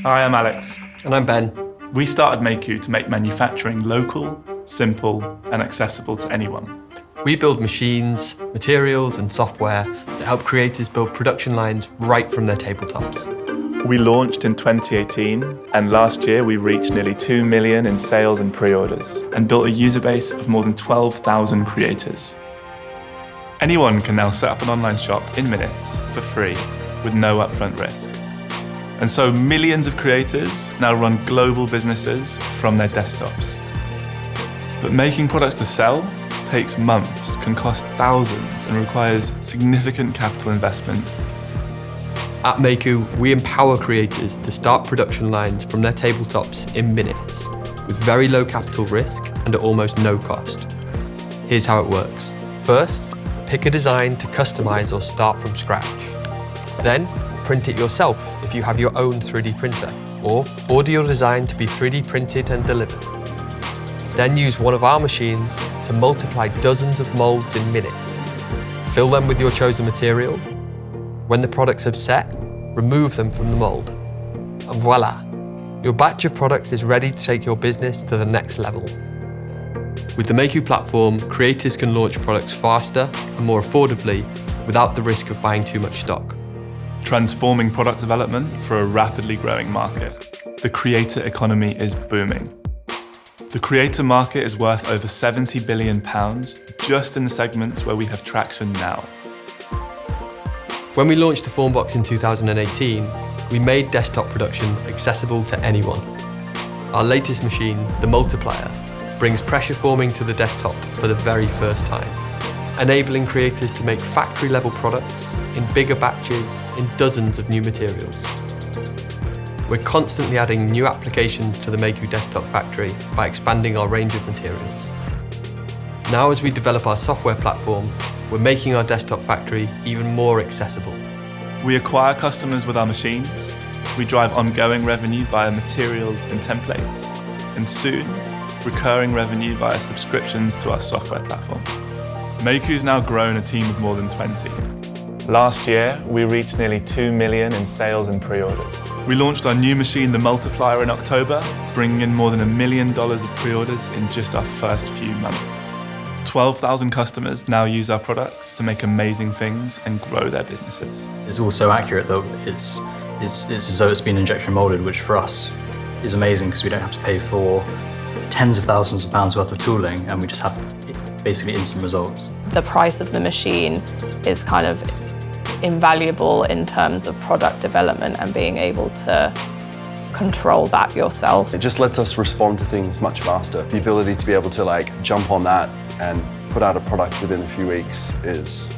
Hi, I'm Alex. And I'm Ben. We started Mayku to make manufacturing local, simple, and accessible to anyone. We build machines, materials, and software that help creators build production lines right from their tabletops. We launched in 2018, and last year we reached nearly 2 million in sales and pre-orders, and built a user base of more than 12,000 creators. Anyone can now set up an online shop in minutes for free, with no upfront risk. And so millions of creators now run global businesses from their desktops. But making products to sell takes months, can cost thousands, and requires significant capital investment. At Mayku, we empower creators to start production lines from their tabletops in minutes, with very low capital risk and at almost no cost. Here's how it works. First, pick a design to customize or start from scratch. Then, print it yourself if you have your own 3D printer, or order your design to be 3D printed and delivered. Then use one of our machines to multiply dozens of molds in minutes. Fill them with your chosen material. When the products have set, remove them from the mold. And voila, your batch of products is ready to take your business to the next level. With the Mayku platform, creators can launch products faster and more affordably without the risk of buying too much stock. Transforming product development for a rapidly growing market. The creator economy is booming. The creator market is worth over £70 billion just in the segments where we have traction now. When we launched the Formbox in 2018, we made desktop production accessible to anyone. Our latest machine, the Multiplier, brings pressure forming to the desktop for the very first time, enabling creators to make factory-level products in bigger batches in dozens of new materials. We're constantly adding new applications to the Mayku Desktop Factory by expanding our range of materials. Now, as we develop our software platform, we're making our desktop factory even more accessible. We acquire customers with our machines, we drive ongoing revenue via materials and templates, and soon, recurring revenue via subscriptions to our software platform. Mayku's now grown a team of more than 20. Last year, we reached nearly 2 million in sales and pre-orders. We launched our new machine, the Multiplier, in October, bringing in more than $1 million of pre-orders in just our first few months. 12,000 customers now use our products to make amazing things and grow their businesses. It's all so accurate though. It's as though it's been injection molded, which for us is amazing because we don't have to pay for tens of thousands of pounds worth of tooling, and we just have basically instant results. The price of the machine is kind of invaluable in terms of product development and being able to control that yourself. It just lets us respond to things much faster. The ability to be able to jump on that and put out a product within a few weeks is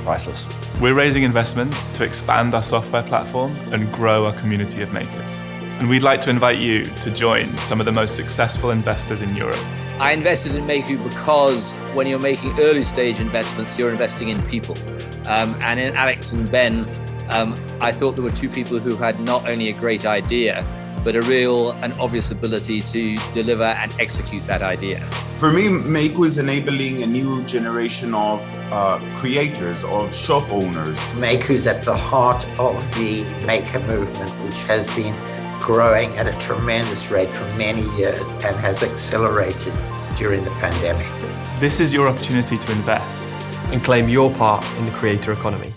priceless. We're raising investment to expand our software platform and grow our community of makers. And we'd like to invite you to join some of the most successful investors in Europe. I invested in Mayku because when you're making early stage investments, you're investing in people. And in Alex and Ben, I thought there were two people who had not only a great idea, but a real and obvious ability to deliver and execute that idea. For me, Mayku is enabling a new generation of creators, of shop owners. Mayku is at the heart of the maker movement, which has been growing at a tremendous rate for many years and has accelerated during the pandemic. This is your opportunity to invest and claim your part in the creator economy.